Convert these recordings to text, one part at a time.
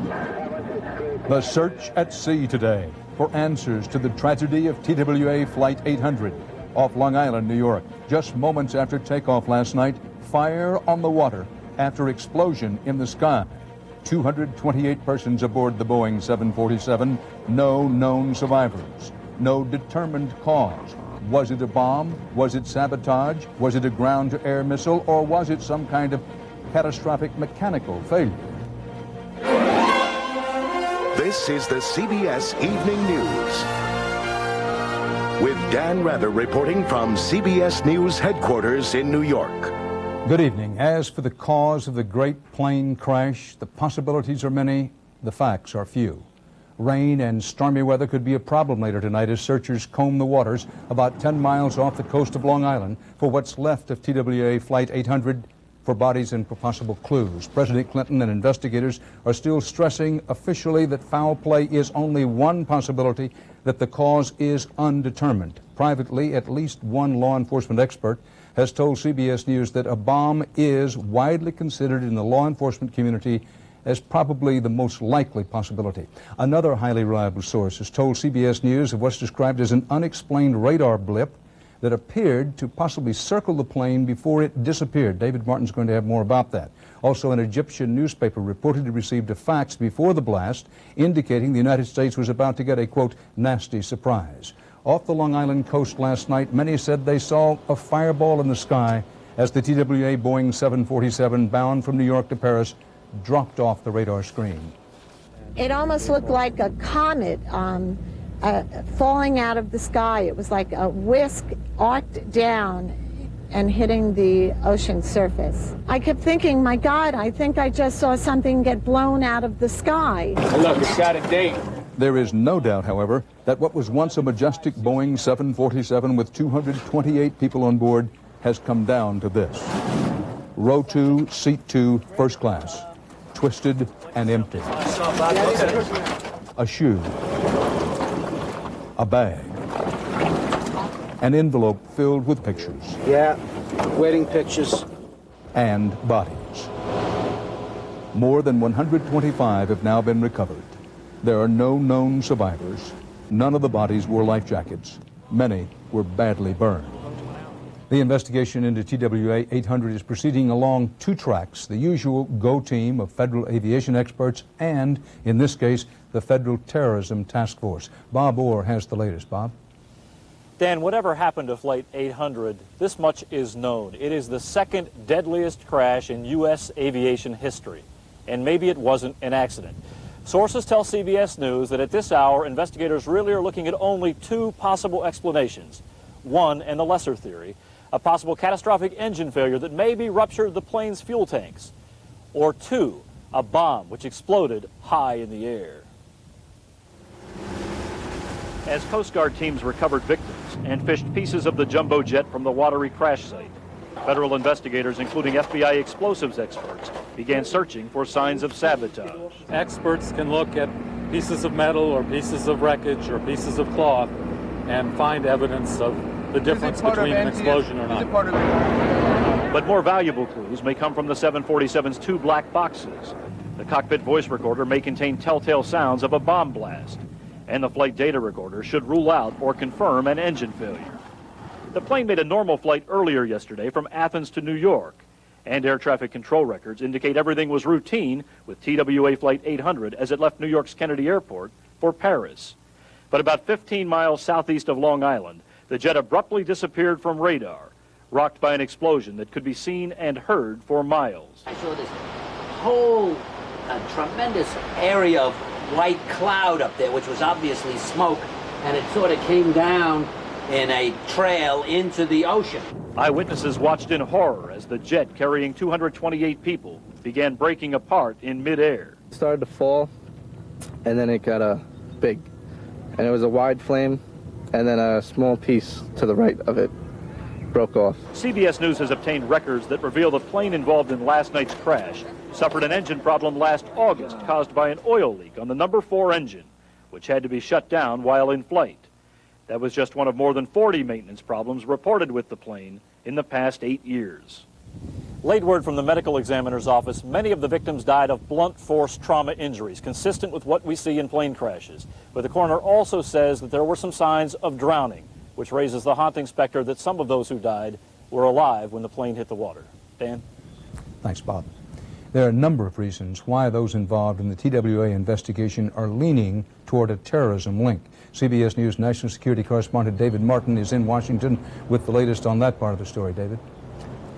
The search at sea today for answers to the tragedy of TWA Flight 800 off Long Island, New York. Just moments after takeoff last night, fire on the water after explosion in the sky. 228 persons aboard the Boeing 747, no known survivors, no determined cause. Was it a bomb? Was it sabotage? Was it a ground-to-air missile? Or was it some kind of catastrophic mechanical failure? This is the CBS Evening News, with Dan Rather reporting from CBS News headquarters in New York. Good evening. As for the cause of the great plane crash, the possibilities are many, the facts are few. Rain and stormy weather could be a problem later tonight as searchers comb the waters about 10 miles off the coast of Long Island for what's left of TWA Flight 800 for bodies and for possible clues. President Clinton and investigators are still stressing officially that foul play is only one possibility, that the cause is undetermined. Privately, at least one law enforcement expert has told CBS News that a bomb is widely considered in the law enforcement community as probably the most likely possibility. Another highly reliable source has told CBS News of what's described as an unexplained radar blip that appeared to possibly circle the plane before it disappeared. David Martin's going to have more about that. Also, an Egyptian newspaper reportedly received a fax before the blast indicating the United States was about to get a, quote, nasty surprise. Off the Long Island coast last night, many said they saw a fireball in the sky as the TWA Boeing 747 bound from New York to Paris dropped off the radar screen. It almost looked like a comet falling out of the sky. It was like a whisk arced down and hitting the ocean surface. I kept thinking, my God, I think I just saw something get blown out of the sky. Look, it's got a date. There is no doubt, however, that what was once a majestic Boeing 747 with 228 people on board has come down to this. Row 2, seat 2, first class, twisted and empty. A shoe, a bag, an envelope filled with pictures. Yeah, wedding pictures. And bodies. More than 125 have now been recovered. There are no known survivors. None of the bodies wore life jackets. Many were badly burned. The investigation into TWA 800 is proceeding along two tracks, the usual GO team of federal aviation experts and, in this case, the Federal Terrorism Task Force. Bob Orr has the latest. Bob? Dan, whatever happened to Flight 800, this much is known. It is the second deadliest crash in U.S. aviation history, and maybe it wasn't an accident. Sources tell CBS News that at this hour, investigators really are looking at only two possible explanations. One, and the lesser theory, a possible catastrophic engine failure that maybe ruptured the plane's fuel tanks. Or two, a bomb which exploded high in the air. As Coast Guard teams recovered victims and fished pieces of the jumbo jet from the watery crash site, federal investigators, including FBI explosives experts, began searching for signs of sabotage. Experts can look at pieces of metal or pieces of wreckage or pieces of cloth and find evidence of the difference between an explosion or not. But more valuable clues may come from the 747's two black boxes. The cockpit voice recorder may contain telltale sounds of a bomb blast, and the flight data recorder should rule out or confirm an engine failure. The plane made a normal flight earlier yesterday from Athens to New York, and air traffic control records indicate everything was routine with TWA Flight 800 as it left New York's Kennedy Airport for Paris. But about 15 miles southeast of Long Island, the jet abruptly disappeared from radar, rocked by an explosion that could be seen and heard for miles. I saw this whole tremendous area of white cloud up there, which was obviously smoke, and it sort of came down in a trail into the ocean. Eyewitnesses watched in horror as the jet carrying 228 people began breaking apart in midair. It started to fall, and then it got big, and it was a wide flame, and then a small piece to the right of it broke off. CBS News has obtained records that reveal the plane involved in last night's crash suffered an engine problem last August caused by an oil leak on the number 4 engine, which had to be shut down while in flight. That was just one of more than 40 maintenance problems reported with the plane in the past 8 years. Late word from the medical examiner's office, many of the victims died of blunt force trauma injuries, consistent with what we see in plane crashes. But the coroner also says that there were some signs of drowning, which raises the haunting specter that some of those who died were alive when the plane hit the water. Dan? Thanks, Bob. There are a number of reasons why those involved in the TWA investigation are leaning toward a terrorism link. CBS News national security correspondent David Martin is in Washington with the latest on that part of the story. David?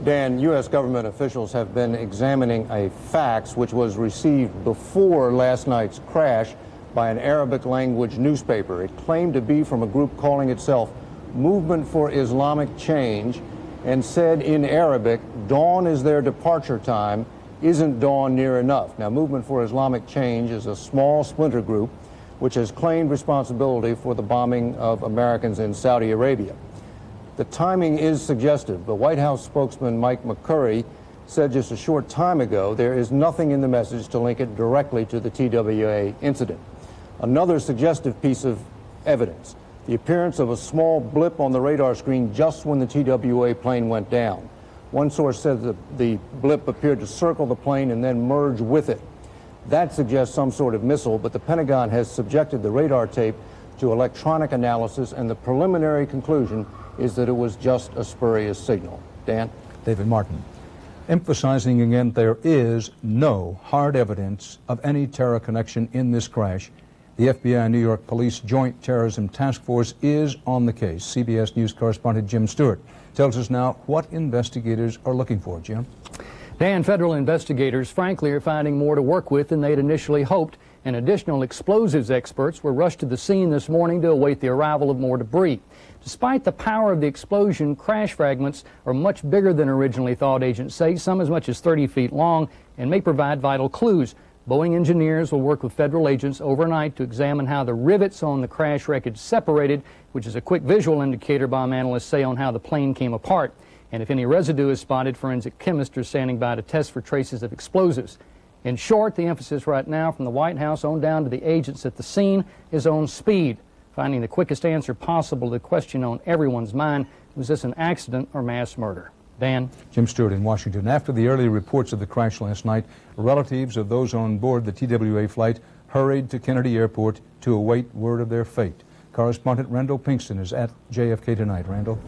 Dan, U.S. government officials have been examining a fax which was received before last night's crash by an Arabic language newspaper. It claimed to be from a group calling itself Movement for Islamic Change and said in Arabic, dawn is their departure time, isn't dawn near enough. Now, Movement for Islamic Change is a small splinter group which has claimed responsibility for the bombing of Americans in Saudi Arabia. The timing is suggestive. The White House spokesman Mike McCurry said just a short time ago there is nothing in the message to link it directly to the TWA incident. Another suggestive piece of evidence, the appearance of a small blip on the radar screen just when the TWA plane went down. One source said that the blip appeared to circle the plane and then merge with it. That suggests some sort of missile, but the Pentagon has subjected the radar tape to electronic analysis, and the preliminary conclusion is that it was just a spurious signal. Dan? David Martin. Emphasizing again, there is no hard evidence of any terror connection in this crash. The FBI and New York Police Joint Terrorism Task Force is on the case. CBS News correspondent Jim Stewart tells us now what investigators are looking for. Jim? Dan, federal investigators, frankly, are finding more to work with than they'd initially hoped, and additional explosives experts were rushed to the scene this morning to await the arrival of more debris. Despite the power of the explosion, crash fragments are much bigger than originally thought, agents say, some as much as 30 feet long, and may provide vital clues. Boeing engineers will work with federal agents overnight to examine how the rivets on the crash wreckage separated, which is a quick visual indicator, bomb analysts say, on how the plane came apart. And if any residue is spotted, forensic chemists are standing by to test for traces of explosives. In short, the emphasis right now from the White House on down to the agents at the scene is on speed, finding the quickest answer possible to the question on everyone's mind, was this an accident or mass murder? Dan? Jim Stewart in Washington. After the early reports of the crash last night, relatives of those on board the TWA flight hurried to Kennedy Airport to await word of their fate. Correspondent Randall Pinkston is at JFK tonight. Randall?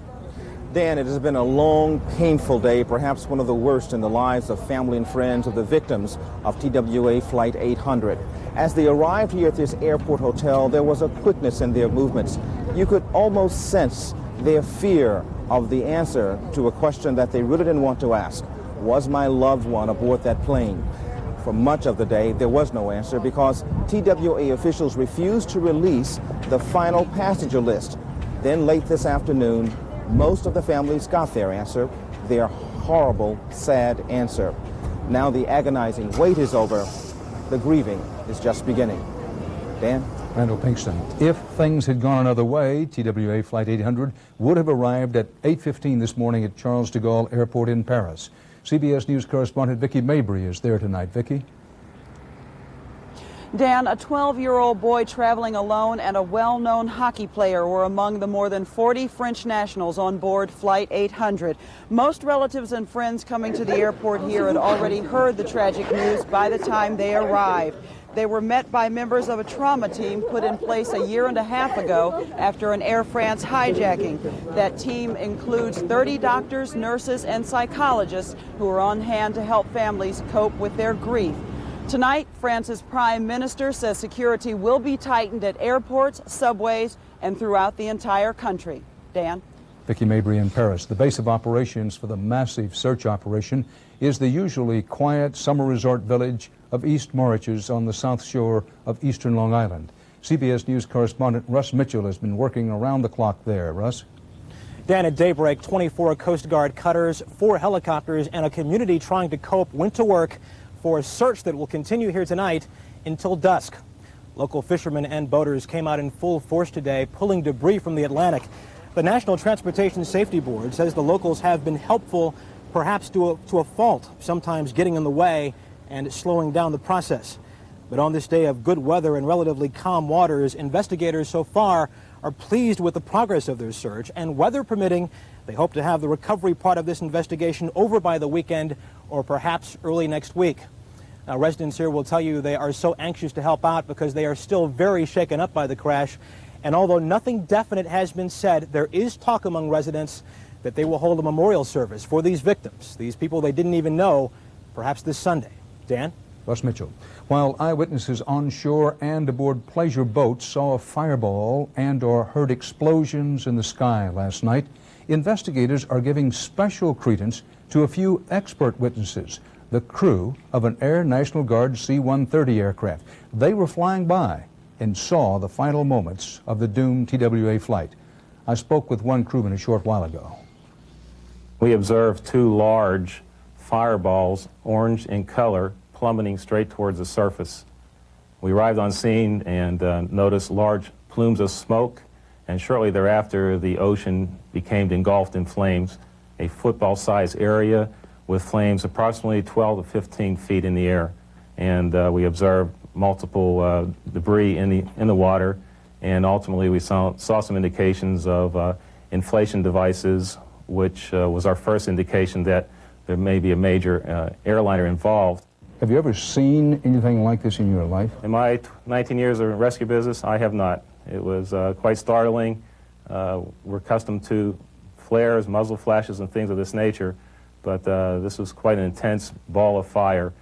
Dan, it has been a long, painful day, perhaps one of the worst in the lives of family and friends of the victims of TWA Flight 800. As they arrived here at this airport hotel, there was a quickness in their movements. You could almost sense their fear of the answer to a question that they really didn't want to ask. Was my loved one aboard that plane? For much of the day, there was no answer because TWA officials refused to release the final passenger list. Then late this afternoon, most of the families got their answer, their horrible, sad answer. Now the agonizing wait is over. The grieving is just beginning. Dan? Randall Pinkston. If things had gone another way, TWA Flight 800 would have arrived at 8:15 this morning at Charles de Gaulle Airport in Paris. CBS News correspondent Vicki Mabry is there tonight. Vicki? Dan, a 12-year-old boy traveling alone and a well-known hockey player were among the more than 40 French nationals on board Flight 800. Most relatives and friends coming to the airport here had already heard the tragic news by the time they arrived. They were met by members of a trauma team put in place a year and a half ago after an Air France hijacking. That team includes 30 doctors, nurses, and psychologists who are on hand to help families cope with their grief. Tonight, France's prime minister says security will be tightened at airports, subways, and throughout the entire country. Dan? Vicki Mabry in Paris. The base of operations for the massive search operation is the usually quiet summer resort village of East Moriches on the south shore of eastern Long Island. CBS News correspondent Russ Mitchell has been working around the clock there. Russ? Dan, at daybreak, 24 Coast Guard cutters, 4 helicopters, and a community trying to cope went to work for a search that will continue here tonight until dusk. Local fishermen and boaters came out in full force today, pulling debris from the Atlantic. The National Transportation Safety Board says the locals have been helpful, perhaps to a fault, sometimes getting in the way and slowing down the process. But on this day of good weather and relatively calm waters, investigators so far are pleased with the progress of their search, and weather permitting, they hope to have the recovery part of this investigation over by the weekend or perhaps early next week. Now, residents here will tell you they are so anxious to help out because they are still very shaken up by the crash. And although nothing definite has been said, there is talk among residents that they will hold a memorial service for these victims, these people they didn't even know, perhaps this Sunday. Dan? Russ Mitchell. While eyewitnesses on shore and aboard pleasure boats saw a fireball and/or heard explosions in the sky last night, investigators are giving special credence to a few expert witnesses, the crew of an Air National Guard C-130 aircraft. They were flying by and saw the final moments of the doomed TWA flight. I spoke with one crewman a short while ago. We observed two large fireballs, orange in color, plummeting straight towards the surface. We arrived on scene and noticed large plumes of smoke, and shortly thereafter the ocean became engulfed in flames, a football-sized area with flames approximately 12 to 15 feet in the air. And we observed multiple debris in the water, and ultimately we saw some indications of inflation devices, which was our first indication that there may be a major airliner involved. Have you ever seen anything like this in your life? In my 19 years of rescue business, I have not. It was quite startling. We're accustomed to flares, muzzle flashes, and things of this nature, but this was quite an intense ball of fire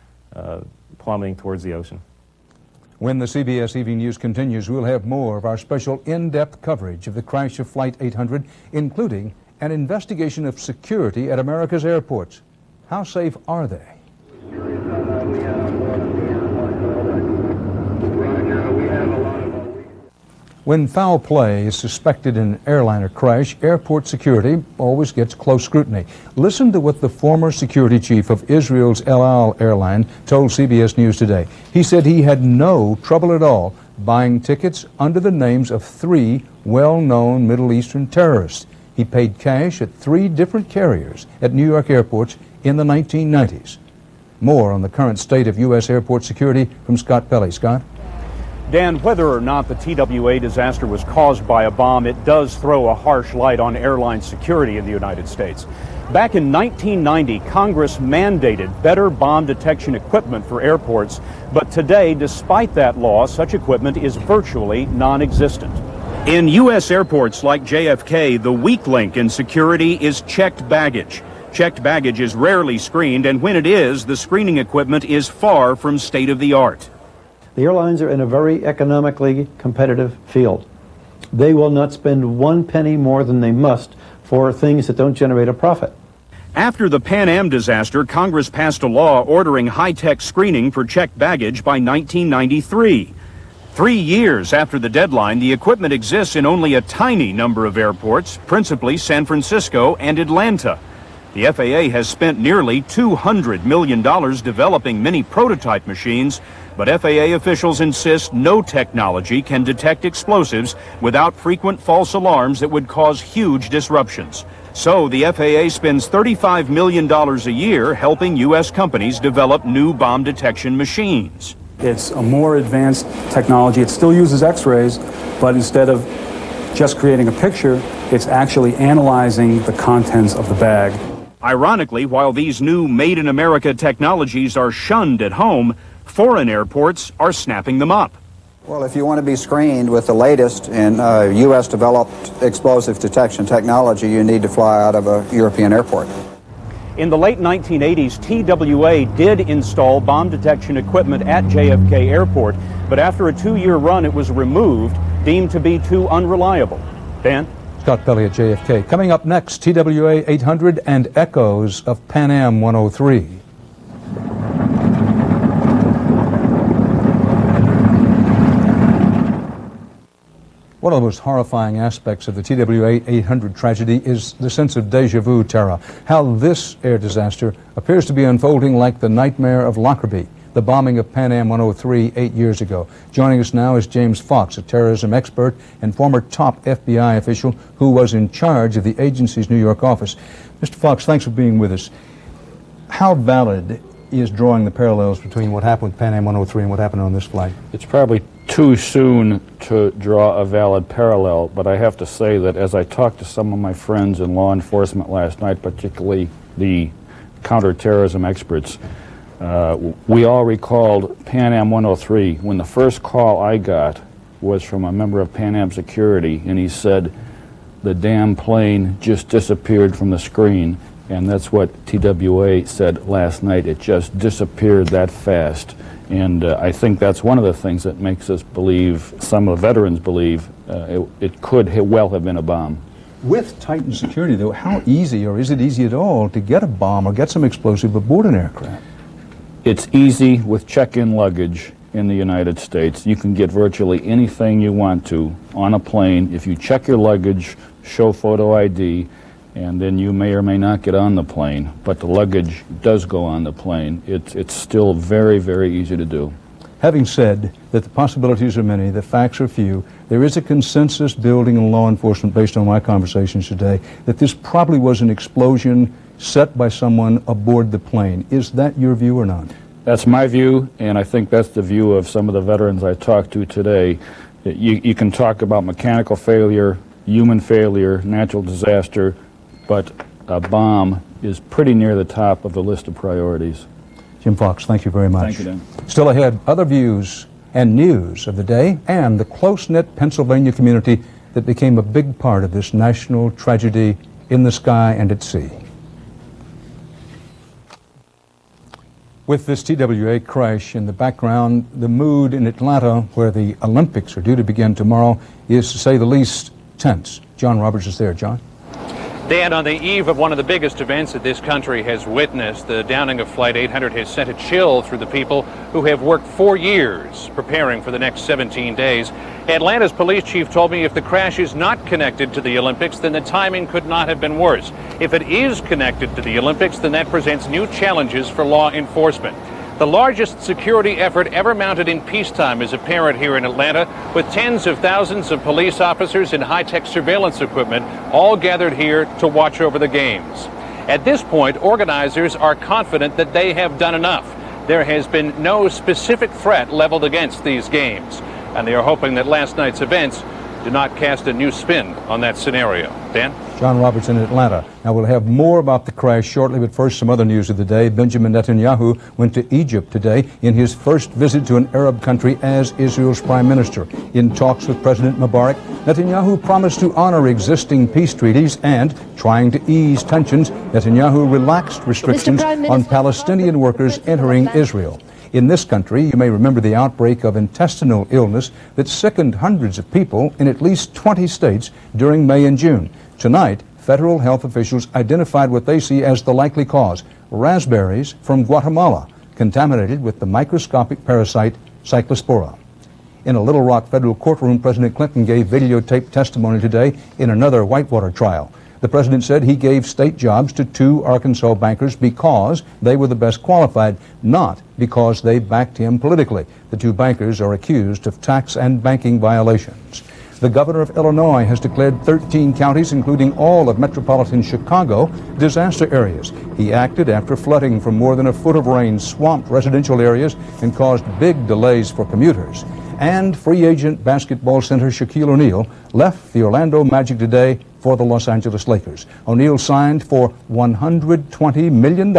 plummeting towards the ocean. When the CBS Evening News continues, we'll have more of our special in-depth coverage of the crash of Flight 800, including an investigation of security at America's airports. How safe are they? When foul play is suspected in an airliner crash, airport security always gets close scrutiny. Listen to what the former security chief of Israel's El Al airline told CBS News today. He said he had no trouble at all buying tickets under the names of 3 well-known Middle Eastern terrorists. He paid cash at 3 different carriers at New York airports in the 1990s. More on the current state of U.S. airport security from Scott Pelley. Scott? Dan, whether or not the TWA disaster was caused by a bomb, it does throw a harsh light on airline security in the United States. Back in 1990, Congress mandated better bomb detection equipment for airports, but today, despite that law, such equipment is virtually non-existent. In U.S. airports like JFK, the weak link in security is checked baggage. Checked baggage is rarely screened, and when it is, the screening equipment is far from state-of-the-art. The airlines are in a very economically competitive field. They will not spend 1 penny more than they must for things that don't generate a profit. After the Pan Am disaster, Congress passed a law ordering high-tech screening for checked baggage by 1993. 3 years after the deadline, the equipment exists in only a tiny number of airports, principally San Francisco and Atlanta. The FAA has spent nearly $200 million developing many prototype machines, but FAA officials insist no technology can detect explosives without frequent false alarms that would cause huge disruptions. So the FAA spends $35 million a year helping U.S. companies develop new bomb detection machines. It's a more advanced technology. It still uses X-rays, but instead of just creating a picture, it's actually analyzing the contents of the bag. Ironically, while these new made-in-America technologies are shunned at home, foreign airports are snapping them up. Well, if you want to be screened with the latest in U.S.-developed explosive detection technology, you need to fly out of a European airport. In the late 1980s, TWA did install bomb detection equipment at JFK Airport, but after a 2-year run, it was removed, deemed to be too unreliable. Dan? Scott Pelley at JFK. Coming up next, TWA 800 and echoes of Pan Am 103. One of the most horrifying aspects of the TWA 800 tragedy is the sense of déjà vu, Tara. How this air disaster appears to be unfolding like the nightmare of Lockerbie, the bombing of Pan Am 103 8 years ago. Joining us now is James Fox, a terrorism expert and former top FBI official who was in charge of the agency's New York office. Mr. Fox, thanks for being with us. How valid is drawing the parallels between what happened with Pan Am 103 and what happened on this flight? It's probably too soon to draw a valid parallel, but I have to say that as I talked to some of my friends in law enforcement last night, particularly the counterterrorism experts, we all recalled Pan Am 103 when the first call I got was from a member of Pan Am Security, and he said the damn plane just disappeared from the screen, and that's what TWA said last night. It just disappeared that fast. And I think that's one of the things that makes us believe, some of the veterans believe, it could well have been a bomb. With tightened security, though, how easy, or is it easy at all, to get a bomb or get some explosive aboard an aircraft? It's easy with check-in luggage in the United States. You can get virtually anything you want to on a plane if you check your luggage, show photo ID, and then you may or may not get on the plane, but the luggage does go on the plane. It's still very, very easy to do. Having said that the possibilities are many, the facts are few, there is a consensus building in law enforcement based on my conversations today that this probably was an explosion set by someone aboard the plane. Is that your view or not? That's my view, and I think that's the view of some of the veterans I talked to today. You can talk about mechanical failure, human failure, natural disaster, but a bomb is pretty near the top of the list of priorities. Jim Fox, thank you very much. Thank you, Dan. Still ahead, other views and news of the day and the close-knit Pennsylvania community that became a big part of this national tragedy in the sky and at sea. With this TWA crash in the background, the mood in Atlanta, where the Olympics are due to begin tomorrow, is, to say the least, tense. John Roberts is there. John? Dan, on the eve of one of the biggest events that this country has witnessed, the downing of Flight 800 has sent a chill through the people who have worked 4 years preparing for the next 17 days. Atlanta's police chief told me if the crash is not connected to the Olympics, then the timing could not have been worse. If it is connected to the Olympics, then that presents new challenges for law enforcement. The largest security effort ever mounted in peacetime is apparent here in Atlanta, with tens of thousands of police officers and high-tech surveillance equipment all gathered here to watch over the games. At this point, organizers are confident that they have done enough. There has been no specific threat leveled against these games, and they are hoping that last night's events do not cast a new spin on that scenario. Dan? John Roberts in Atlanta. Now, we'll have more about the crash shortly, but first, some other news of the day. Benjamin Netanyahu went to Egypt today in his first visit to an Arab country as Israel's prime minister. In talks with President Mubarak, Netanyahu promised to honor existing peace treaties and, trying to ease tensions, Netanyahu relaxed restrictions on Palestinian workers entering Israel. In this country, you may remember the outbreak of intestinal illness that sickened hundreds of people in at least 20 states during May and June. Tonight, federal health officials identified what they see as the likely cause: raspberries from Guatemala, contaminated with the microscopic parasite Cyclospora. In a Little Rock federal courtroom, President Clinton gave videotaped testimony today in another Whitewater trial. The president said he gave state jobs to 2 Arkansas bankers because they were the best qualified, not because they backed him politically. The 2 bankers are accused of tax and banking violations. The governor of Illinois has declared 13 counties, including all of metropolitan Chicago, disaster areas. He acted after flooding from more than a foot of rain swamped residential areas and caused big delays for commuters. And free agent basketball center Shaquille O'Neal left the Orlando Magic today for the Los Angeles Lakers. O'Neal signed for $120 million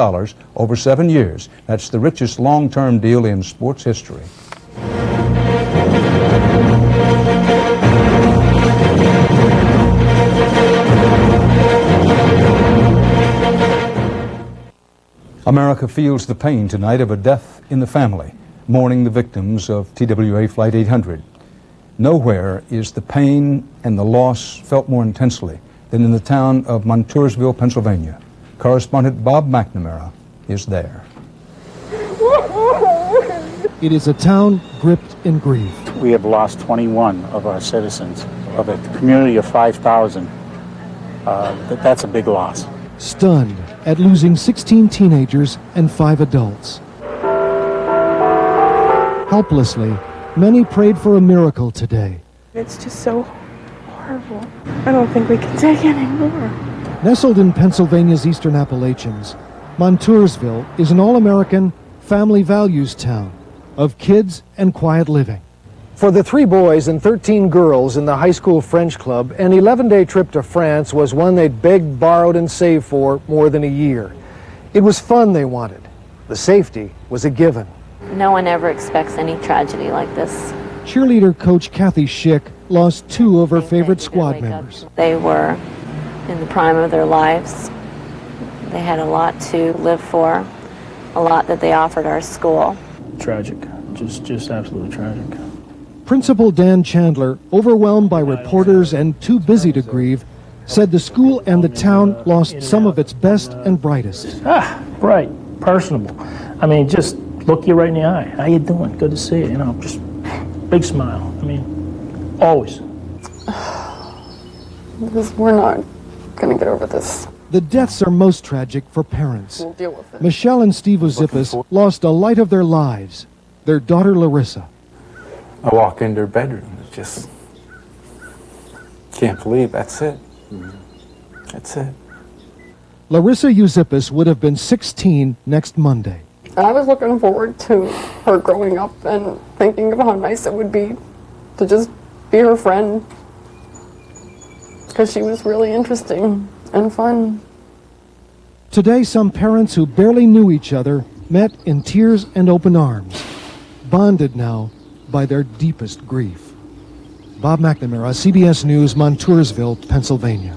over 7 years. That's the richest long-term deal in sports history. America feels the pain tonight of a death in the family, mourning the victims of TWA Flight 800. Nowhere is the pain and the loss felt more intensely than in the town of Montoursville, Pennsylvania. Correspondent Bob McNamara is there. It is a town gripped in grief. We have lost 21 of our citizens, of a community of 5,000. That's a big loss. Stunned at losing 16 teenagers and 5 adults. Helplessly, many prayed for a miracle today. It's just so horrible. I don't think we can take any more. Nestled in Pennsylvania's eastern Appalachians, Montoursville is an all-American family values town of kids and quiet living. For the 3 boys and 13 girls in the high school French club, an 11-day trip to France was one they'd begged, borrowed, and saved for more than a year. It was fun they wanted. The safety was a given. No one ever expects any tragedy like this. Cheerleader coach Kathy Schick lost 2 of her favorite squad members. They were in the prime of their lives. They had a lot to live for, a lot that they offered our school. Tragic, just absolutely tragic. Principal Dan Chandler, overwhelmed by reporters and too busy to grieve, said the school and the town lost some of its best and brightest. Bright, personable. I mean, just look you right in the eye. How you doing? Good to see you. You know, just big smile. I mean, always. We're not going to get over this. The deaths are most tragic for parents. We'll deal with it. Michelle and Steve Ozipis lost a light of their lives, their daughter Larissa. I walk into her bedroom, it's just, can't believe that's it. That's it. Larissa Ozipis would have been 16 next Monday. I was looking forward to her growing up and thinking of how nice it would be to just be her friend, because she was really interesting and fun. Today, some parents who barely knew each other met in tears and open arms, bonded now by their deepest grief. Bob McNamara, CBS News, Montoursville, Pennsylvania.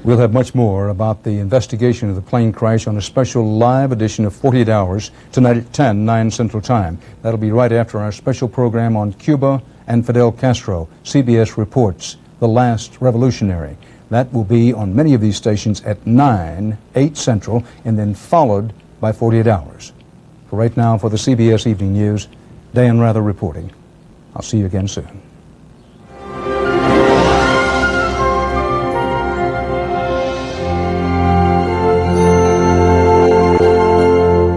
We'll have much more about the investigation of the plane crash on a special live edition of 48 Hours tonight at 10, 9 Central Time. That'll be right after our special program on Cuba and Fidel Castro, CBS Reports, The Last Revolutionary. That will be on many of these stations at 9, 8 Central, and then followed by 48 Hours. For right now, for the CBS Evening News, Dan Rather reporting. I'll see you again soon.